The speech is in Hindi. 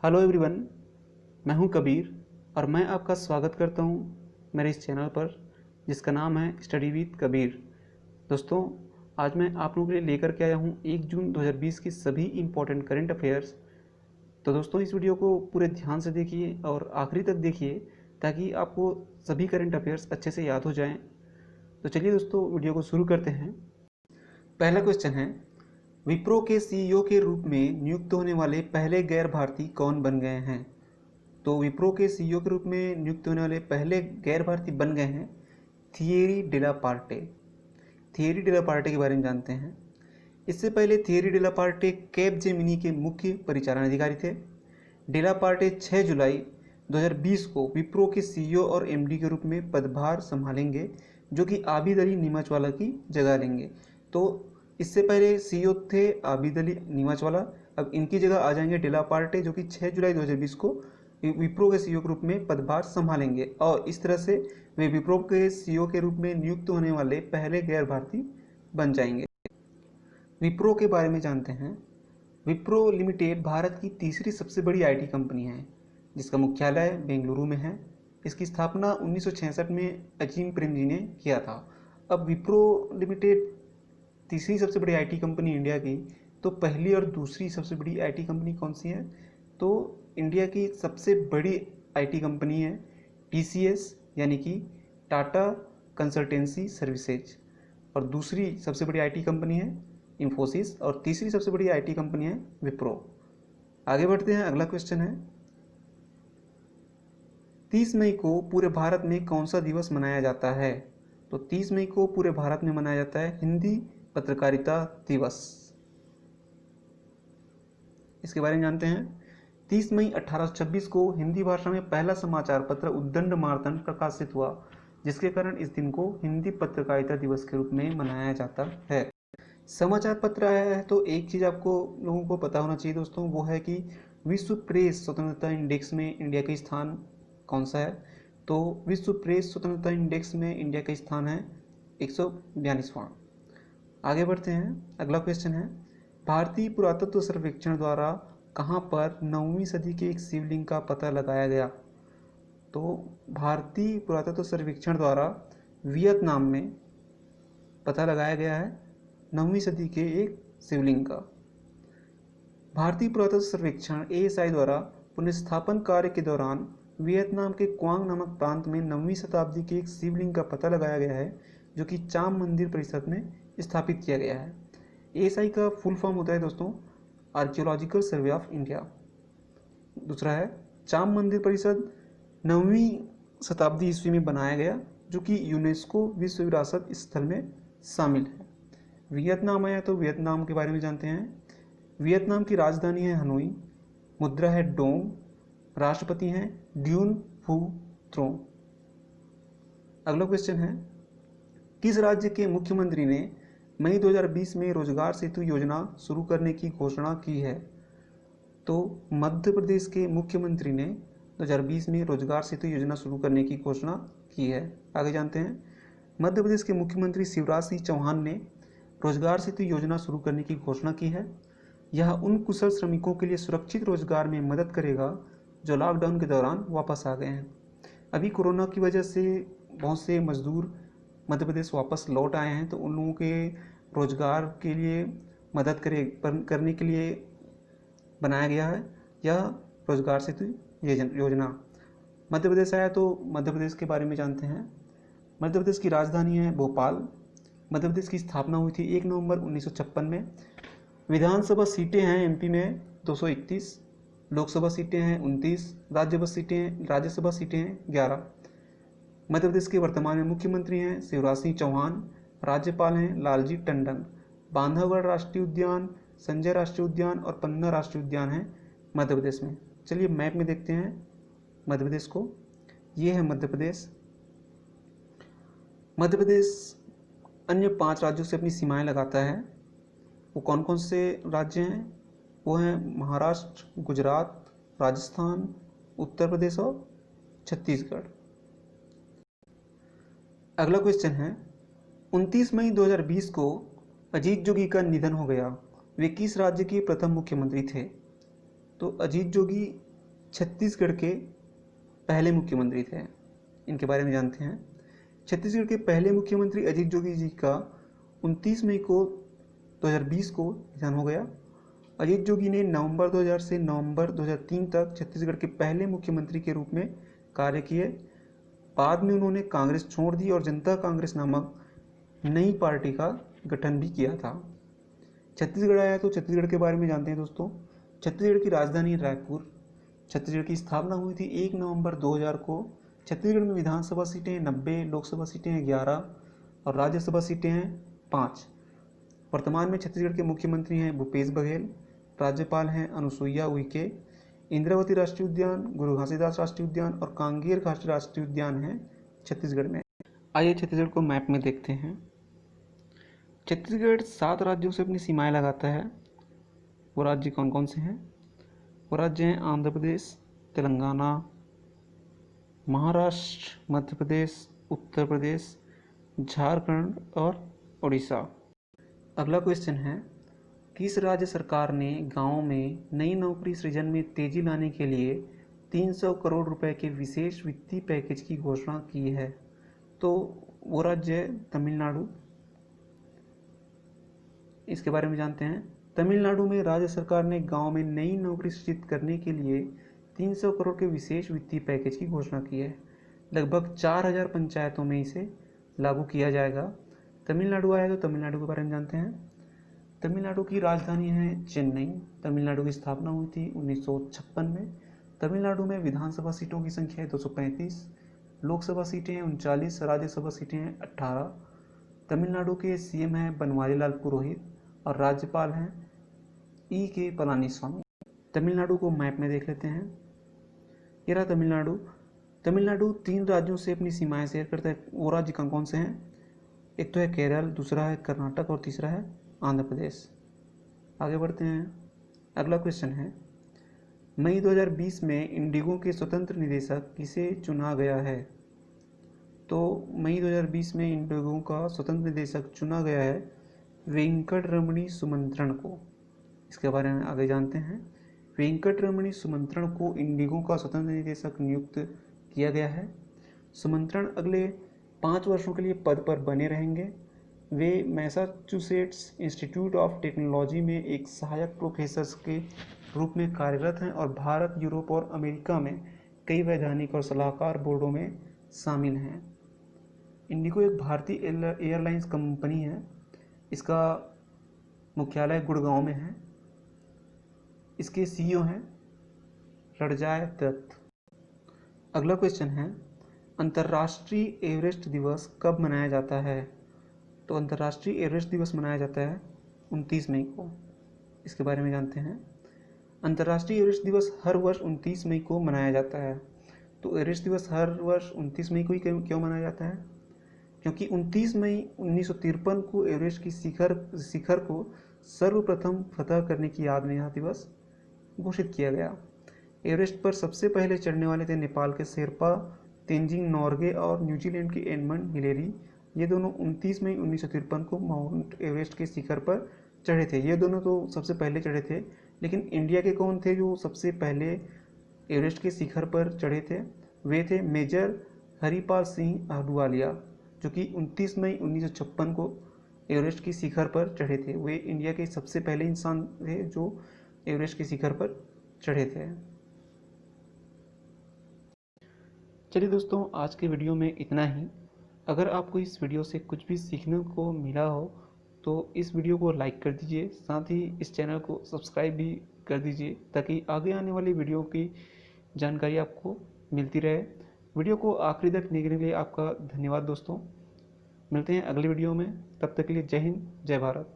हेलो एवरीवन, मैं हूं कबीर और मैं आपका स्वागत करता हूं मेरे इस चैनल पर जिसका नाम है स्टडी विद कबीर। दोस्तों, आज मैं आप लोगों के लिए लेकर के आया हूं 1 जून 2020 की सभी इम्पोर्टेंट करंट अफेयर्स। तो दोस्तों, इस वीडियो को पूरे ध्यान से देखिए और आखिरी तक देखिए ताकि आपको सभी करंट अफेयर्स अच्छे से याद हो जाएं। तो चलिए दोस्तों, वीडियो को शुरू करते हैं। पहला क्वेश्चन है, विप्रो के सीईओ के रूप में नियुक्त होने वाले पहले गैर भारतीय कौन बन गए हैं? तो विप्रो के सीईओ के रूप में नियुक्त होने वाले पहले गैर भारतीय बन गए हैं थिएरी डेला पार्टे। थिएरी डेला पार्टे के बारे में जानते हैं। इससे पहले थिएरी डेला पार्टे कैप जेमिनी के मुख्य परिचालन अधिकारी थे। डेला पार्टे 6 जुलाई 2020 को विप्रो के सीईओ और एमडी के रूप में पदभार संभालेंगे, जो कि आबिद अली नीमचवाला की जगह लेंगे। तो इससे पहले सीईओ थे आबिद अली नीमचवाला, अब इनकी जगह आ जाएंगे डेला पार्टे, जो कि 6 जुलाई 2020 को विप्रो के सीईओ के रूप में पदभार संभालेंगे और इस तरह से वे विप्रो के सीईओ के रूप में नियुक्त होने वाले पहले गैर भारतीय बन जाएंगे। विप्रो के बारे में जानते हैं। विप्रो लिमिटेड भारत की तीसरी सबसे बड़ी आईटी कंपनी है, जिसका मुख्यालय बेंगलुरु में है। इसकी स्थापना 1966 में अजीम प्रेमजी ने किया था। अब विप्रो लिमिटेड तीसरी सबसे बड़ी आईटी कंपनी इंडिया की, तो पहली और दूसरी सबसे बड़ी आईटी कंपनी कौन सी है? तो इंडिया की सबसे बड़ी आईटी कंपनी है टीसीएस, यानी कि टाटा कंसल्टेंसी सर्विसेज, और दूसरी सबसे बड़ी आईटी कंपनी है इंफोसिस, और तीसरी सबसे बड़ी आईटी कंपनी है विप्रो। आगे बढ़ते हैं, अगला क्वेश्चन है, 30 मई को पूरे भारत में कौन सा दिवस मनाया जाता है? तो 30 मई को पूरे भारत में मनाया जाता है हिंदी पत्रकारिता दिवस। इसके बारे में जानते हैं। 30 मई 1826 को हिंदी भाषा में पहला समाचार पत्र उद्दंड मार्तंड प्रकाशित हुआ, जिसके कारण इस दिन को हिंदी पत्रकारिता दिवस के रूप में मनाया जाता है। समाचार पत्र आया है तो एक चीज़ आपको लोगों को पता होना चाहिए दोस्तों, वो है कि विश्व प्रेस स्वतंत्रता इंडेक्स में इंडिया का स्थान कौन सा है? तो विश्व प्रेस स्वतंत्रता इंडेक्स में इंडिया का स्थान है 142वां। आगे बढ़ते हैं, अगला क्वेश्चन है, भारतीय पुरातत्व सर्वेक्षण द्वारा कहाँ पर 9वीं सदी के एक शिवलिंग का पता लगाया गया? तो भारतीय पुरातत्व सर्वेक्षण द्वारा वियतनाम में पता लगाया गया है 9वीं सदी के एक शिवलिंग का। भारतीय पुरातत्व सर्वेक्षण एएसआई द्वारा पुनर्स्थापन कार्य के दौरान वियतनाम के क्वांग नामक प्रांत में 9वीं शताब्दी के एक शिवलिंग का पता लगाया गया है, जो कि चाम मंदिर परिसर में स्थापित किया गया है। एएसआई का फुल फॉर्म होता है दोस्तों आर्कियोलॉजिकल सर्वे ऑफ इंडिया। दूसरा है चाम मंदिर परिसर 9वीं शताब्दी ईस्वी में बनाया गया, जो कि यूनेस्को विश्व विरासत स्थल में शामिल है। वियतनाम आया तो वियतनाम के बारे में जानते हैं। वियतनाम की राजधानी है हनोई, मुद्रा है डोंग, राष्ट्रपति हैं ड्यून फू त्रों। अगला क्वेश्चन है, किस राज्य के मुख्यमंत्री ने मई 2020 में रोजगार सेतु योजना शुरू करने की घोषणा की है? तो मध्य प्रदेश के मुख्यमंत्री ने 2020 में रोजगार सेतु योजना शुरू करने की घोषणा की है। आगे जानते हैं, मध्य प्रदेश के मुख्यमंत्री शिवराज सिंह चौहान ने रोजगार सेतु योजना शुरू करने की घोषणा की है। यह उन कुशल श्रमिकों के लिए सुरक्षित रोजगार में मदद करेगा जो लॉकडाउन के दौरान वापस आ गए हैं। अभी कोरोना की वजह से बहुत से मजदूर मध्य प्रदेश वापस लौट आए हैं, तो उन लोगों के रोजगार के लिए मदद करने के लिए बनाया गया है यह रोजगार सेतु योजना। मध्य प्रदेश आया तो मध्य प्रदेश के बारे में जानते हैं। मध्य प्रदेश की राजधानी है भोपाल। मध्य प्रदेश की स्थापना हुई थी 1 नवंबर 1956 में। विधानसभा सीटें हैं एमपी में 231, लोकसभा सीटें हैं 29, राज्यसभा सीटें हैं 11। मध्य प्रदेश के वर्तमान में मुख्यमंत्री हैं शिवराज सिंह चौहान, राज्यपाल हैं लालजी टंडन। बांधवगढ़ राष्ट्रीय उद्यान, संजय राष्ट्रीय उद्यान और पन्ना राष्ट्रीय उद्यान हैं मध्य प्रदेश में। चलिए मैप में देखते हैं मध्य प्रदेश को। ये है मध्य प्रदेश। मध्य प्रदेश अन्य 5 राज्यों से अपनी सीमाएं लगाता है। वो कौन कौन से राज्य हैं? वो हैं महाराष्ट्र, गुजरात, राजस्थान, उत्तर प्रदेश और छत्तीसगढ़। अगला क्वेश्चन है, 29 मई 2020 को अजीत जोगी का निधन हो गया। वे किस राज्य के प्रथम मुख्यमंत्री थे? तो अजीत जोगी छत्तीसगढ़ के पहले मुख्यमंत्री थे। इनके बारे में जानते हैं। छत्तीसगढ़ के पहले मुख्यमंत्री अजीत जोगी जी का 29 मई को 2020 को निधन हो गया। अजीत जोगी ने नवंबर 2000 से नवंबर 2003 तक छत्तीसगढ़ के पहले मुख्यमंत्री के रूप में कार्य किए। बाद में उन्होंने कांग्रेस छोड़ दी और जनता कांग्रेस नामक नई पार्टी का गठन भी किया था। छत्तीसगढ़ आया तो छत्तीसगढ़ के बारे में जानते हैं दोस्तों। छत्तीसगढ़ की राजधानी रायपुर। छत्तीसगढ़ की स्थापना हुई थी 1 नवंबर 2000 को। छत्तीसगढ़ में विधानसभा सीटें 90, लोकसभा सीटें 11 और राज्यसभा सीटें हैं 5। वर्तमान में छत्तीसगढ़ के मुख्यमंत्री हैं भूपेश बघेल, राज्यपाल हैं अनुसुईया उइके। इंद्रावती राष्ट्रीय उद्यान, गुरु घासीदास राष्ट्रीय उद्यान और कांगेर राष्ट्रीय उद्यान हैं छत्तीसगढ़ में। आइए छत्तीसगढ़ को मैप में देखते हैं। छत्तीसगढ़ 7 राज्यों से अपनी सीमाएं लगाता है। वो राज्य कौन कौन से हैं? वो राज्य हैं आंध्र प्रदेश, तेलंगाना, महाराष्ट्र, मध्य प्रदेश, उत्तर प्रदेश, झारखंड और उड़ीसा। अगला क्वेश्चन है, किस राज्य सरकार ने गांवों में नई नौकरी सृजन में तेजी लाने के लिए 300 करोड़ रुपए के विशेष वित्तीय पैकेज की घोषणा की है? तो वो राज्य है तमिलनाडु। इसके बारे में जानते हैं। तमिलनाडु में राज्य सरकार ने गांव में नई नौकरी सृजित करने के लिए 300 करोड़ के विशेष वित्तीय पैकेज की घोषणा की है। लगभग 4000 पंचायतों में इसे लागू किया जाएगा। तमिलनाडु आया तो तमिलनाडु के बारे में जानते हैं। तमिलनाडु की राजधानी है चेन्नई। तमिलनाडु की स्थापना हुई थी 1956 में। तमिलनाडु में विधानसभा सीटों की संख्या है 235, लोकसभा सीटें हैं 39, राज्यसभा सीटें हैं 18। तमिलनाडु के सीएम हैं बनवारीलाल पुरोहित और राज्यपाल हैं E.K. पलानीस्वामी। तमिलनाडु को मैप में देख लेते हैं। ये रहा तमिलनाडु। तमिलनाडु 3 राज्यों से अपनी सीमाएं शेयर करता है। वो राज्य कौन कौन से हैं? एक तो है केरल, दूसरा है कर्नाटक और तीसरा है आंध्र प्रदेश। आगे बढ़ते हैं। अगला क्वेश्चन है, मई 2020 में इंडिगो के स्वतंत्र निदेशक किसे चुना गया है? तो मई 2020 में इंडिगो का स्वतंत्र निदेशक चुना गया है वेंकटरमणी सुमंत्रन को। इसके बारे में आगे जानते हैं। वेंकटरमणी सुमंत्रन को इंडिगो का स्वतंत्र निदेशक नियुक्त किया गया है। सुमंत्रन अगले 5 वर्षों के लिए पद पर बने रहेंगे। वे मैसाचुसेट्स इंस्टीट्यूट ऑफ टेक्नोलॉजी में एक सहायक प्रोफेसर के रूप में कार्यरत हैं और भारत, यूरोप और अमेरिका में कई वैधानिक और सलाहकार बोर्डों में शामिल हैं। इंडिगो एक भारतीय एयरलाइंस कंपनी है। इसका मुख्यालय गुड़गांव में है। इसके सीईओ हैं रणजय दत्त। अगला क्वेश्चन है, अंतर्राष्ट्रीय एवरेस्ट दिवस कब मनाया जाता है? तो अंतर्राष्ट्रीय एवरेस्ट दिवस मनाया जाता है 29 मई को। इसके बारे में जानते हैं। अंतर्राष्ट्रीय एवरेस्ट दिवस हर वर्ष 29 मई को मनाया जाता है। तो एवरेस्ट दिवस हर वर्ष 29 मई को ही क्यों मनाया जाता है? क्योंकि 29 मई 1953 को एवरेस्ट की शिखर को सर्वप्रथम फतह करने की याद में यह दिवस घोषित किया गया। एवरेस्ट पर सबसे पहले चढ़ने वाले थे नेपाल के शेरपा तेंजिंग नोर्गे और न्यूजीलैंड के एडमंड हिलेरी। ये दोनों 29 मई 1953 को माउंट एवरेस्ट के शिखर पर चढ़े थे। ये दोनों तो सबसे पहले चढ़े थे, लेकिन इंडिया के कौन थे जो सबसे पहले एवरेस्ट के शिखर पर चढ़े थे? वे थे मेजर हरिपाल सिंह अहलूवालिया, जो कि 29 मई 1956 को एवरेस्ट की शिखर पर चढ़े थे। वे इंडिया के सबसे पहले इंसान थे जो एवरेस्ट के शिखर पर चढ़े थे। चलिए दोस्तों, आज के वीडियो में इतना ही। अगर आपको इस वीडियो से कुछ भी सीखने को मिला हो तो इस वीडियो को लाइक कर दीजिए, साथ ही इस चैनल को सब्सक्राइब भी कर दीजिए ताकि आगे आने वाली वीडियो की जानकारी आपको मिलती रहे। वीडियो को आखिरी तक देखने के लिए आपका धन्यवाद दोस्तों। मिलते हैं अगले वीडियो में, तब तक के लिए जय हिंद, जय भारत।